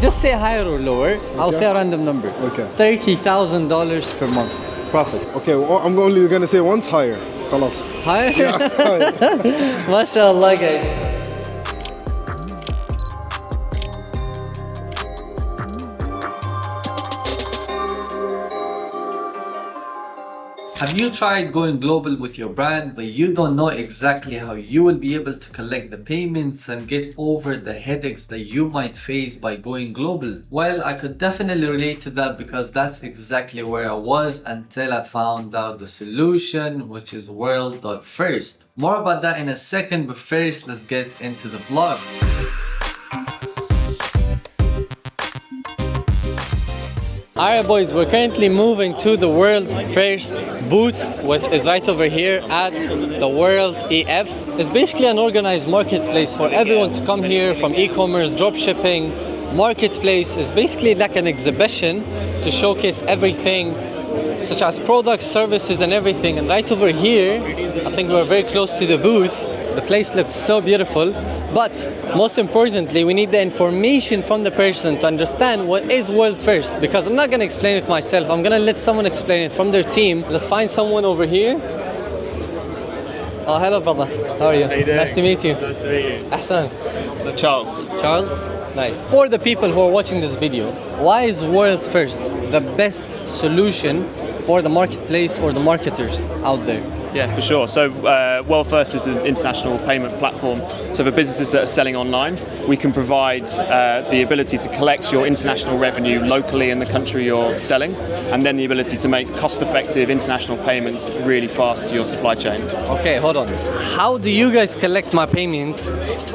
just say higher or lower. I'll say a random number. Okay. $30,000 per month profit. Okay, well, I'm only gonna say once higher. خلاص. Higher? Yeah, higher. MashaAllah, guys. Have you tried going global with your brand, but you don't know exactly how you will be able to collect the payments and get over the headaches that you might face by going global? Well, I could definitely relate to that because that's exactly where I was until I found out the solution, which is WorldFirst. More about that in a second, but first let's get into the vlog. Alright boys, we're currently moving to the WorldFirst Booth, which is right over here at the World EF. It's basically an organized marketplace for everyone to come here, from e-commerce, dropshipping, marketplace. It's basically like an exhibition to showcase everything, such as products, services and everything. And right over here, I think we're very close to the booth. The place looks so beautiful, but most importantly, we need the information from the person to understand what is WorldFirst, because I'm not going to explain it myself. I'm going to let someone explain it from their team. Let's find someone over here. Oh, hello brother. How are you? How you doing? Nice to meet you. Nice to meet you. Ehsanszz. Charles. Charles? Nice. For the people who are watching this video, why is WorldFirst the best solution for the marketplace or the marketers out there? Yeah, for sure. So WorldFirst is an international payment platform. So for businesses that are selling online, we can provide the ability to collect your international revenue locally in the country you're selling, and then the ability to make cost-effective international payments really fast to your supply chain. Okay, hold on. How do you guys collect my payment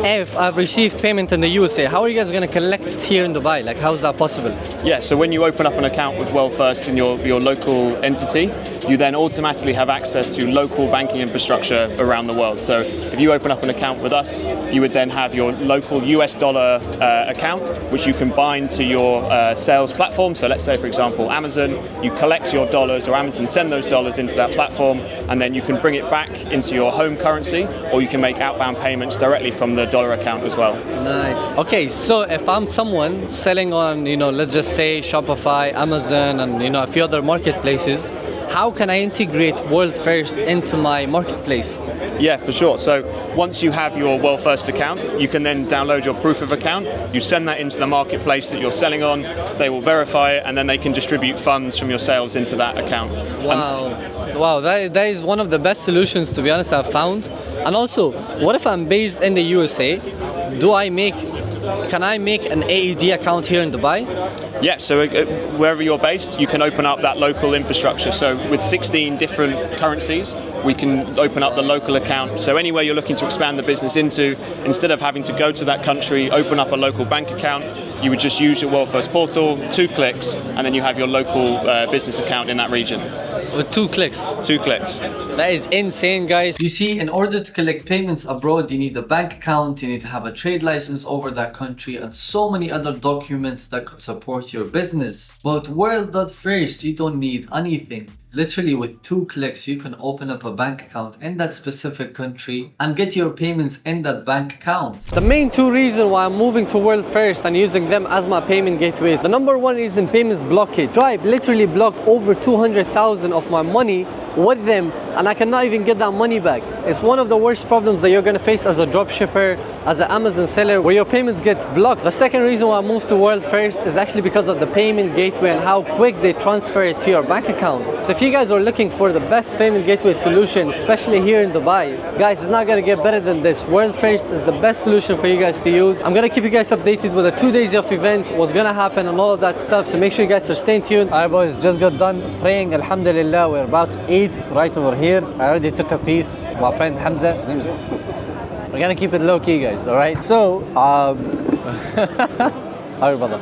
if I've received payment in the USA? How are you guys going to collect it here in Dubai? Like, how is that possible? Yeah, so when you open up an account with WorldFirst in your local entity, you then automatically have access to local banking infrastructure around the world. So if you open up an account with us, you would then have your local US dollar account, which you can bind to your sales platform. So let's say, for example, Amazon, you collect your dollars, or Amazon send those dollars into that platform, and then you can bring it back into your home currency, or you can make outbound payments directly from the dollar account as well. Nice. Okay, so if I'm someone selling on, let's just say Shopify, Amazon, and a few other marketplaces, how can I integrate WorldFirst into my marketplace? Yeah, for sure. So once you have your WorldFirst account, you can then download your proof of account. You send that into the marketplace that you're selling on. They will verify it, and then they can distribute funds from your sales into that account. Wow, that is one of the best solutions, to be honest, I've found. And also, what if I'm based in the USA? Can I make an AED account here in Dubai? Yeah, so wherever you're based, you can open up that local infrastructure. So with 16 different currencies, we can open up the local account. So anywhere you're looking to expand the business into, instead of having to go to that country, open up a local bank account, you would just use your WorldFirst portal, 2 clicks, and then you have your local business account in that region. With 2 clicks? 2 clicks. That is insane, guys. You see, in order to collect payments abroad, you need a bank account, you need to have a trade license over that country, and so many other documents that could support your business. But WorldFirst, you don't need anything. Literally with 2 clicks, you can open up a bank account in that specific country and get your payments in that bank account. The main 2 reasons why I'm moving to WorldFirst and using them as my payment gateways. The number 1 reason, payments blockage. Stripe literally blocked over 200,000 of my money with them, and I cannot even get that money back. It's one of the worst problems that you're going to face as a dropshipper, as an Amazon seller, where your payments gets blocked. The second reason why I moved to WorldFirst is actually because of the payment gateway and how quick they transfer it to your bank account. So if you guys are looking for the best payment gateway solution, especially here in Dubai, guys, it's not going to get better than this. WorldFirst is the best solution for you guys to use. I'm going to keep you guys updated with the 2 days of event, what's going to happen and all of that stuff, so make sure you guys are staying tuned. Alright boys, just got done praying, alhamdulillah. We're about to eat right over here. I already took a piece. My friend Hamza. We're gonna keep it low key, guys. All right. So, alright, brother.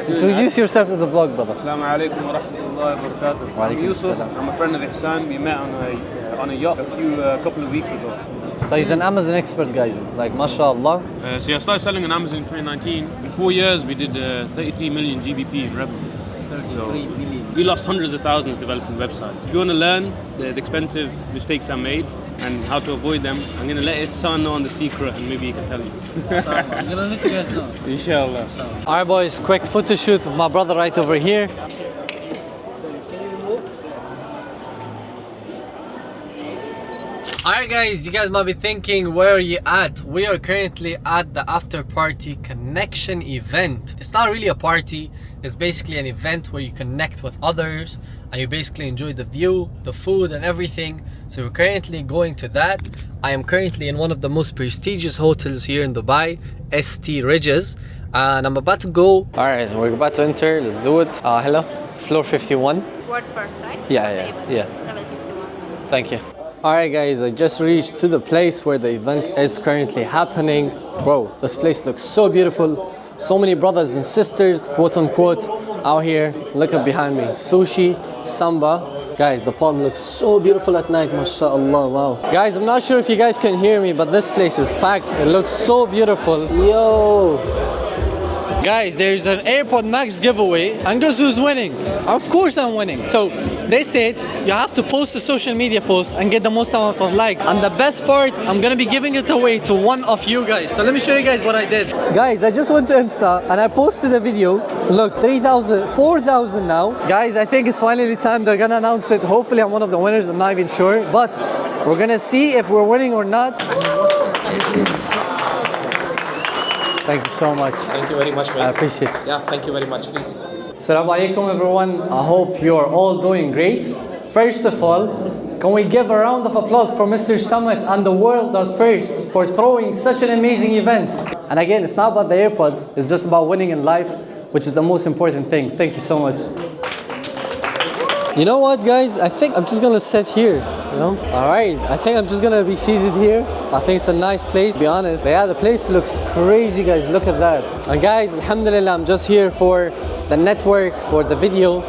Introduce yourself to the vlog, brother. Assalamu alaikum wa rahmatullahi wa barakatuh. I'm Yusuf. I'm a friend of Ehsanszz. We met on a yacht a couple of weeks ago. So he's an Amazon expert, guys. Like, mashallah. So yeah, I started selling on Amazon in 2019. In 4 years, we did 33 million GBP in revenue. 33 million. We lost hundreds of thousands developing websites. If you want to learn the expensive mistakes I made, and how to avoid them. I'm gonna let Ehsanszz know on the secret, and maybe he can tell you. I'm gonna let you guys know. Inshallah. Alright boys, quick photo shoot of my brother right over here. Alright guys, you guys might be thinking, where are you at? We are currently at the after party connection event. It's not really a party, it's basically an event where you connect with others and you basically enjoy the view, the food and everything. So we're currently going to that. I am currently in one of the most prestigious hotels here in Dubai, ST Ridges, and I'm about to go. Alright, we're about to enter, let's do it. Hello, floor 51. WorldFirst, right? Yeah. Level 51. Thank you. Alright guys, I just reached to the place where the event is currently happening. Bro, this place looks so beautiful. So many brothers and sisters, quote unquote, out here. Look up behind me. Sushi, samba. Guys, the pond looks so beautiful at night, mashallah, wow. Guys, I'm not sure if you guys can hear me, but this place is packed. It looks so beautiful. Yo. Guys, there's an AirPod Max giveaway, and guess who's winning? Of course I'm winning. So they said you have to post a social media post and get the most amount of likes. And the best part, I'm gonna be giving it away to one of you guys. So let me show you guys what I did. Guys, I just went to Insta and I posted a video. Look, 3,000, 4,000 now. Guys, I think it's finally time. They're gonna announce it. Hopefully I'm one of the winners, I'm not even sure. But we're gonna see if we're winning or not. Thank you so much. Thank you very much, mate. I appreciate it. Yeah, thank you very much, please. Assalamu alaikum everyone. I hope you're all doing great. First of all, can we give a round of applause for Mr. Summit and the WorldFirst for throwing such an amazing event. And again, it's not about the AirPods, it's just about winning in life, which is the most important thing. Thank you so much. You know what guys, I think I'm just gonna sit here, you know? Alright, I think I'm just gonna be seated here. I think it's a nice place, to be honest. But yeah, the place looks crazy guys, look at that. And guys, alhamdulillah, I'm just here for the network, for the video.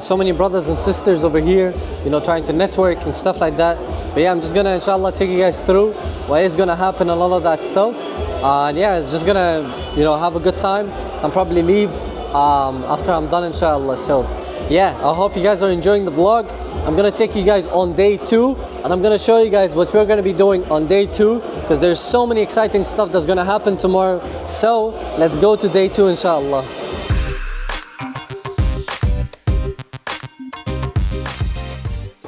So many brothers and sisters over here, you know, trying to network and stuff like that. But yeah, I'm just gonna inshallah take you guys through what is gonna happen and all of that stuff. And yeah, it's just gonna, you know, have a good time and probably leave after I'm done inshallah. So yeah, I hope you guys are enjoying the vlog. I'm gonna take you guys on day 2 and I'm gonna show you guys what we're gonna be doing on day 2 because there's so many exciting stuff that's gonna happen tomorrow. So let's go to day 2 inshallah.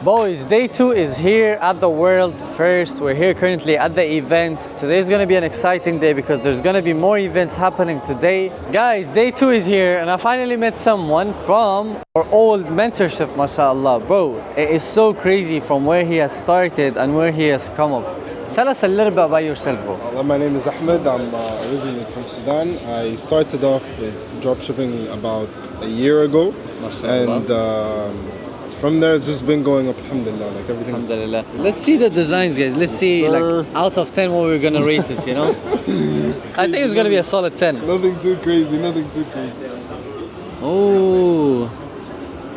Boys, day 2 is here at the WorldFirst. We're here currently at the event. Today is gonna be an exciting day because there's gonna be more events happening today. Guys, day 2 is here and I finally met someone from our old mentorship, mashallah. Bro, it is so crazy from where he has started and where he has come up. Tell us a little bit about yourself, bro. My name is Ahmed. I'm originally from Sudan. I started off with dropshipping about a year ago. Mashallah. And from there, it's just been going up, alhamdulillah, like everything's... Alhamdulillah. Let's see the designs, guys. Let's see, like, out of 10 what we're gonna rate it, you know? I think it's gonna be a solid 10. Nothing too crazy, nothing too crazy. Oh.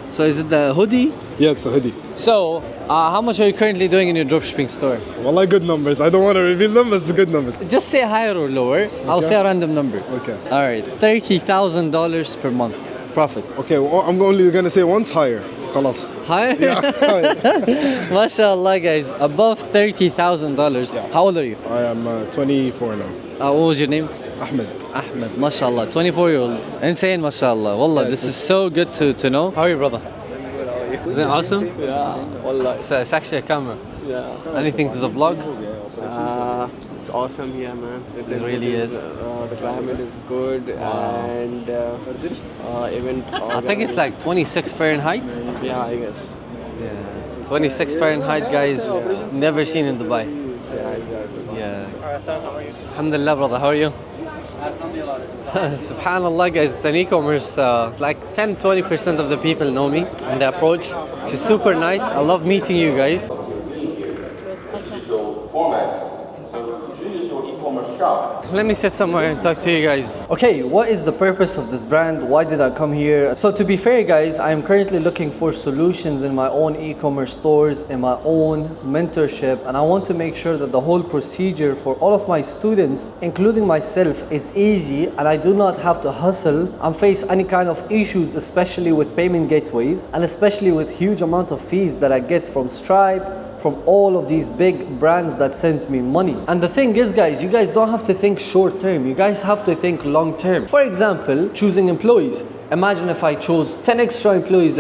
So is it the hoodie? Yeah, it's a hoodie. So, how much are you currently doing in your dropshipping store? Wallah, good numbers. I don't want to reveal them, but it's good numbers. Just say higher or lower. I'll say a random number. Okay. Alright, $30,000 per month profit. Okay, well, I'm only going to say once higher. Khalas. Higher? Yeah. Mashallah guys, above $30,000. Yeah. How old are you? I am 24 now. What was your name? Ahmed. Ahmed, mashallah, 24-year-old. Insane, mashallah. Wallah, this is so good to know. How are you, brother? Is it awesome? Yeah, wallah. So it's actually a camera. Yeah. Anything to the vlog? It's awesome here, man. It really is. The climate is good and even. I think it's like 26 Fahrenheit. Yeah, I guess. Yeah. 26 Fahrenheit, guys. Never seen in Dubai. Yeah, exactly. Yeah. Alhamdulillah, brother. How are you? Subhanallah, guys. It's an e-commerce. Like 10-20% of the people know me and the approach, which is super nice. I love meeting you guys. Let me sit somewhere and talk to you guys. Okay, what is the purpose of this brand? Why did I come here? So to be fair guys, I am currently looking for solutions in my own e-commerce stores, in my own mentorship, and I want to make sure that the whole procedure for all of my students, including myself, is easy and I do not have to hustle and face any kind of issues, especially with payment gateways and especially with huge amount of fees that I get from Stripe, from all of these big brands that sends me money. And the thing is, guys, you guys don't have to think short term. You guys have to think long term. For example, choosing employees. Imagine if I chose 10 extra employees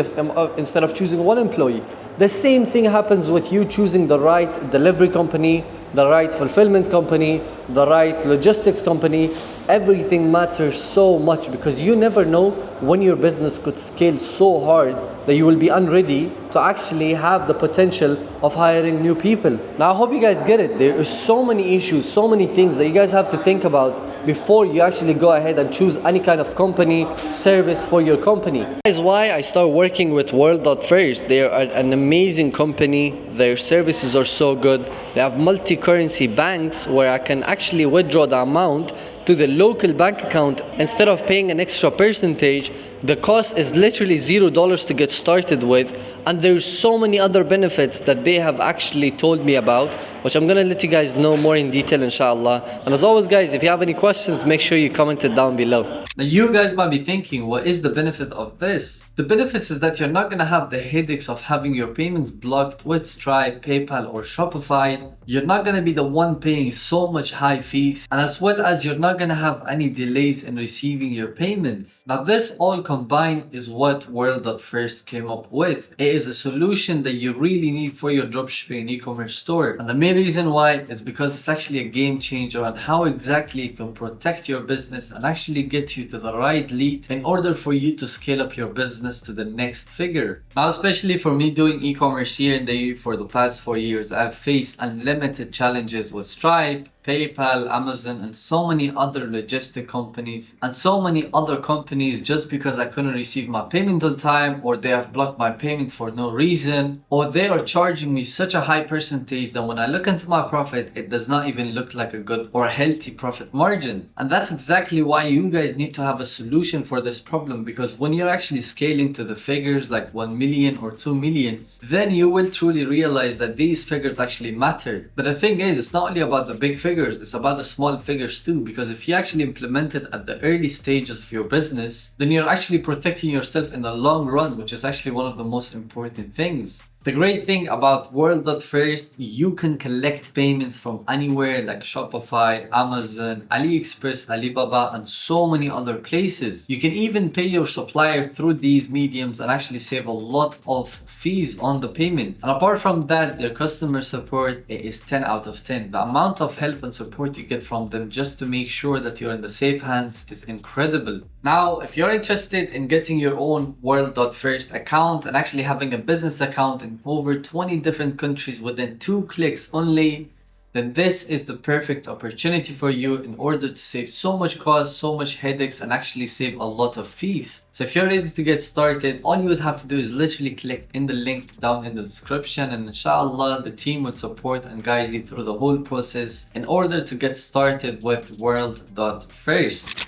instead of choosing 1 employee. The same thing happens with you choosing the right delivery company, the right fulfillment company, the right logistics company. Everything matters so much because you never know when your business could scale so hard that you will be unready to actually have the potential of hiring new people. Now, I hope you guys get it. There are so many issues, so many things that you guys have to think about before you actually go ahead and choose any kind of company, service for your company. That is why I start working with WorldFirst. They are an amazing company. Their services are so good. They have multi-currency banks where I can actually withdraw the amount to the local bank account instead of paying an extra percentage. The cost is literally $0 to get started with, and there's so many other benefits that they have actually told me about, which I'm gonna let you guys know more in detail, inshallah. And as always, guys, if you have any questions, make sure you comment it down below. Now, you guys might be thinking, what is the benefit of this? The benefits is that you're not gonna have the headaches of having your payments blocked with Stripe, PayPal, or Shopify. You're not gonna be the one paying so much high fees, and as well as you're not gonna have any delays in receiving your payments. Now, this all combined is what WorldFirst came up with. It is a solution that you really need for your dropshipping and e-commerce store. And the main reason why is because it's actually a game changer on how exactly it can protect your business and actually get you to the right lead in order for you to scale up your business to the next figure. Now, especially for me doing e-commerce here in the EU for the past 4 years, I've faced unlimited challenges with Stripe, PayPal, Amazon, and so many other logistic companies and so many other companies just because I couldn't receive my payment on time, or they have blocked my payment for no reason, or they are charging me such a high percentage that when I look into my profit, it does not even look like a good or healthy profit margin. And that's exactly why you guys need to have a solution for this problem, because when you're actually scaling to the figures like 1 million or 2 millions, then you will truly realize that these figures actually matter. But the thing is, it's not only about the big figures, it's about the small figures too, because if you actually implement it at the early stages of your business, then you're actually protecting yourself in the long run, which is actually one of the most important things. The great thing about WorldFirst, you can collect payments from anywhere like Shopify, Amazon, AliExpress, Alibaba, and so many other places. You can even pay your supplier through these mediums and actually save a lot of fees on the payment. And apart from that, their customer support is 10 out of 10. The amount of help and support you get from them just to make sure that you're in the safe hands is incredible. Now, if you're interested in getting your own WorldFirst account and actually having a business account in over 20 different countries within 2 clicks only, then this is the perfect opportunity for you in order to save so much cost, so much headaches, and actually save a lot of fees. So if you're ready to get started, all you would have to do is literally click in the link down in the description, and inshallah the team will support and guide you through the whole process in order to get started with WorldFirst.